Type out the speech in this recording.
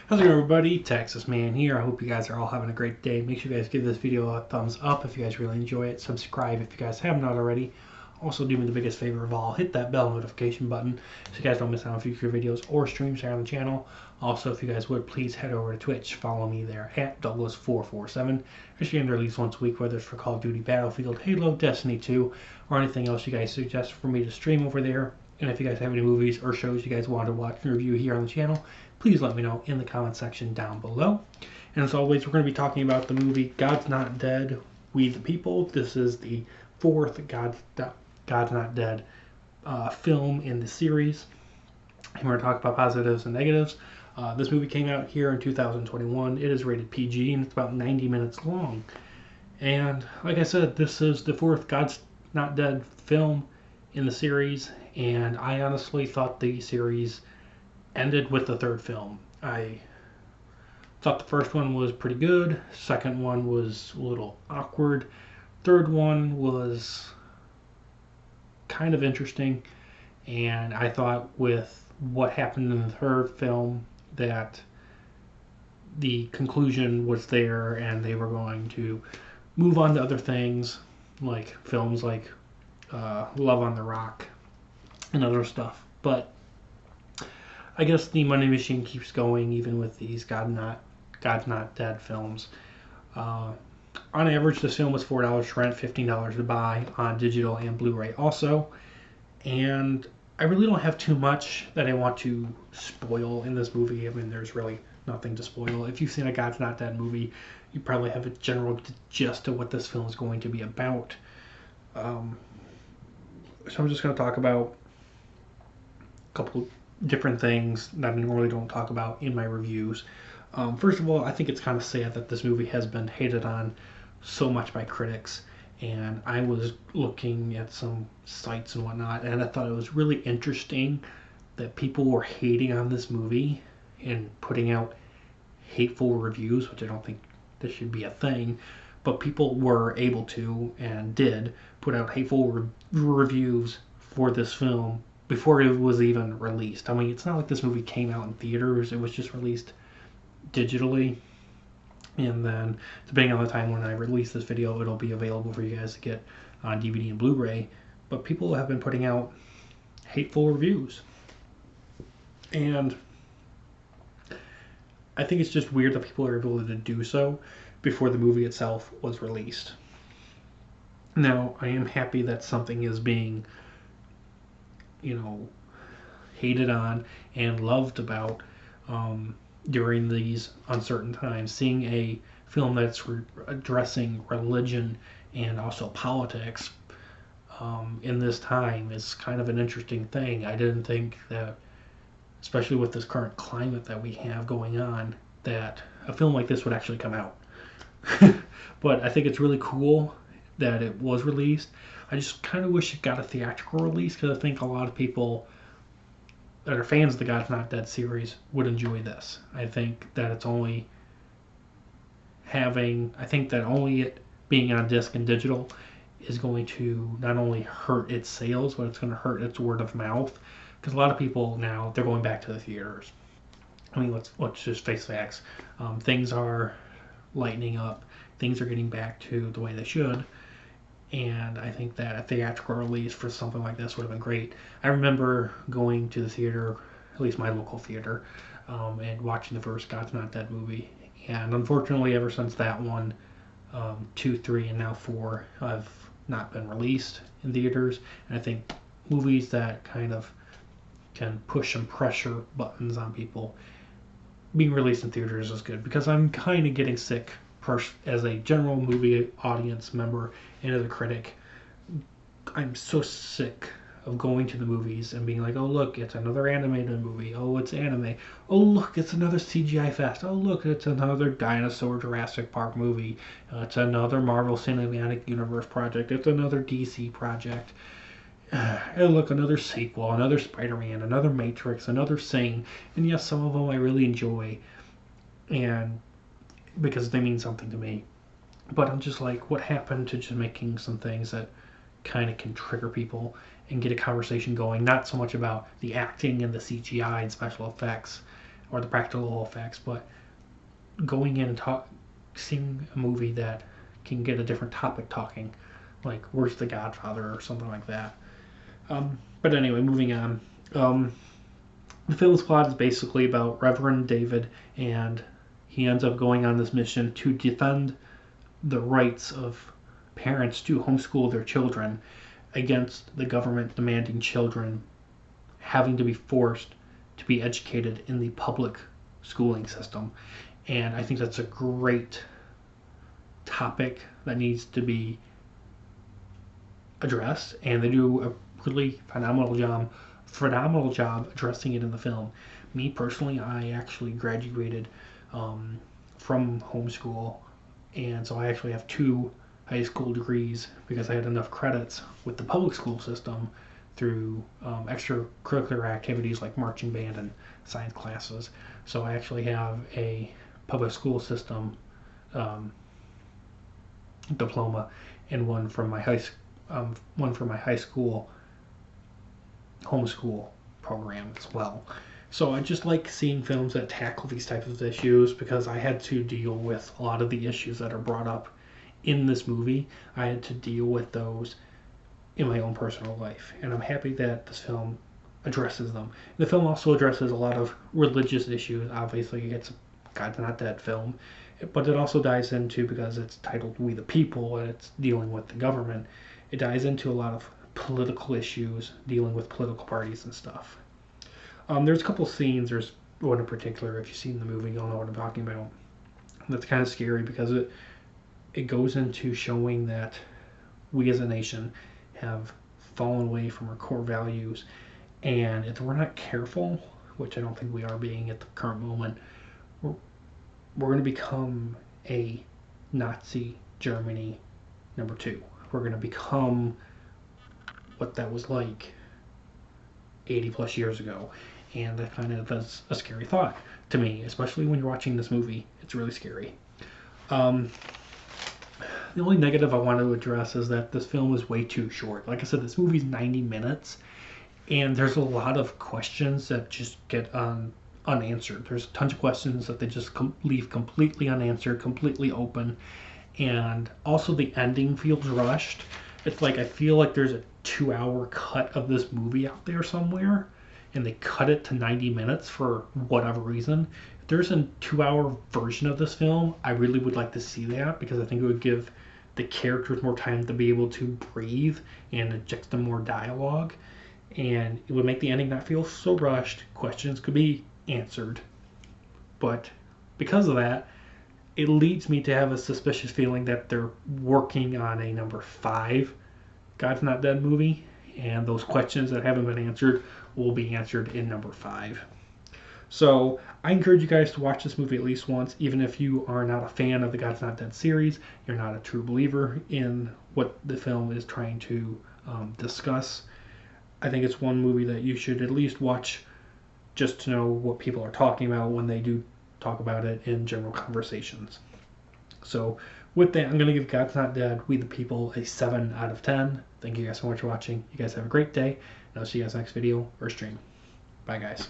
How's it going, everybody? Texas Man here. I hope you guys are all having a great day. Make sure you guys give this video a thumbs up if you guys really enjoy it. Subscribe if you guys have not already. Also, do me the biggest favor of all, hit that bell notification button so you guys don't miss out on future videos or streams here on the channel. Also, if you guys would, please head over to Twitch. Follow me there at Douglas447. I stream there at least once a week, whether it's for Call of Duty, Battlefield, Halo, Destiny 2, or anything else you guys suggest for me to stream over there. And if you guys have any movies or shows you guys want to watch and review here on the channel, please let me know in the comment section down below. And as always, we're going to be talking about the movie God's Not Dead, We the People. This is the fourth God's Not Dead film in the series. And we're going to talk about positives and negatives. This movie came out here in 2021. It is rated PG and it's about 90 minutes long. And like I said, this is the fourth God's Not Dead film in the series. And I honestly thought the series ended with the third film. I thought the first one was pretty good. Second one was a little awkward. Third one was kind of interesting. And I thought with what happened in the third film that the conclusion was there and they were going to move on to other things like films like Love on the Rock and other stuff. But I guess the money machine keeps going even with these God's Not Dead films. On average, this film was $4 to rent, $15 to buy on digital and Blu-ray also. And I really don't have too much that I want to spoil in this movie. I mean, there's really nothing to spoil. If you've seen a God's Not Dead movie, you probably have a general gist of what this film is going to be about. So I'm just going to talk about a couple different things that I normally don't talk about in my reviews. First of all, I think it's kind of sad that this movie has been hated on so much by critics. And I was looking at some sites and whatnot, and I thought it was really interesting that people were hating on this movie and putting out hateful reviews, which I don't think this should be a thing, but people were able to and did put out hateful reviews for this film before it was even released. I mean, it's not like this movie came out in theaters, it was just released digitally. And then, depending on the time when I release this video, it'll be available for you guys to get on DVD and Blu-ray. But people have been putting out hateful reviews. And I think it's just weird that people are able to do so before the movie itself was released. Now, I am happy that something is being, hated on and loved about during these uncertain times. Seeing a film that's addressing religion and also politics in this time is kind of an interesting thing. I didn't think that, especially with this current climate that we have going on, that a film like this would actually come out. But I think it's really cool that it was released. I just kind of wish it got a theatrical release, because I think a lot of people that are fans of the God's Not Dead series would enjoy this. I think that it's only only it being on disc and digital is going to not only hurt its sales, but it's going to hurt its word of mouth, because a lot of people now, they're going back to the theaters. I mean, let's just face facts. Things are lightening up. Things are getting back to the way they should. And I think that a theatrical release for something like this would have been great. I remember going to the theater, at least my local theater, and watching the first God's Not Dead movie. And unfortunately, ever since that one, 2, 3, and now 4 have not been released in theaters. And I think movies that kind of can push some pressure buttons on people being released in theaters is good, because I'm kind of getting sick as a general movie audience member and as a critic. I'm so sick of going to the movies and being like, oh look, it's another animated movie, oh it's anime, oh look, it's another CGI fest, oh look, it's another dinosaur Jurassic Park movie, it's another Marvel Cinematic Universe project, it's another DC project, and look, another sequel, another Spider-Man, another Matrix, another Sing. And yes, some of them I really enjoy, and because they mean something to me. But I'm just like, what happened to just making some things that kind of can trigger people and get a conversation going? Not so much about the acting and the CGI and special effects. or the practical effects, but going in and seeing a movie that can get a different topic talking, like Where's the Godfather or something like that. But anyway, moving on. The film's plot is basically about Reverend David, and he ends up going on this mission to defend the rights of parents to homeschool their children against the government demanding children having to be forced to be educated in the public schooling system. And I think that's a great topic that needs to be addressed, and they do a really phenomenal job addressing it in the film. Me personally, I actually graduated from homeschool, and so I actually have 2 high school degrees because I had enough credits with the public school system through extracurricular activities like marching band and science classes. So I actually have a public school system diploma and one from my high school homeschool program as well. So I just like seeing films that tackle these types of issues because I had to deal with a lot of the issues that are brought up in this movie. I had to deal with those in my own personal life, and I'm happy that this film addresses them. The film also addresses a lot of religious issues. Obviously, it's a God's Not Dead film, but it also dives into, because it's titled We the People and it's dealing with the government, it dives into a lot of political issues, dealing with political parties and stuff. There's a couple scenes. There's one in particular, if you've seen the movie, you'll know what I'm talking about. That's kind of scary because it goes into showing that we as a nation have fallen away from our core values, and if we're not careful, which I don't think we are being at the current moment, we're going to become a Nazi Germany #2. We're going to become what that was like 80 plus years ago, and that kind of is a scary thought to me, especially when you're watching this movie. It's really scary. The only negative I want to address is that this film is way too short. Like I said, this movie's 90 minutes, and there's a lot of questions that just get unanswered. There's tons of questions that they just leave completely unanswered, completely open, and also the ending feels rushed. It's like I feel like there's a 2-hour cut of this movie out there somewhere, and they cut it to 90 minutes for whatever reason. If there's a 2-hour version of this film, I really would like to see that, because I think it would give the characters more time to be able to breathe and inject them more dialogue, and it would make the ending not feel so rushed. Questions could be answered, but because of that, it leads me to have a suspicious feeling that they're working on a #5 God's Not Dead movie, and those questions that haven't been answered will be answered in #5. So I encourage you guys to watch this movie at least once, even if you are not a fan of the God's Not Dead series, you're not a true believer in what the film is trying to discuss. I think it's one movie that you should at least watch just to know what people are talking about when they do talk about it in general conversations. So with that, I'm going to give God's Not Dead, We the People a 7 out of 10. Thank you guys so much for watching. You guys have a great day, and I'll see you guys next video or stream. Bye, guys.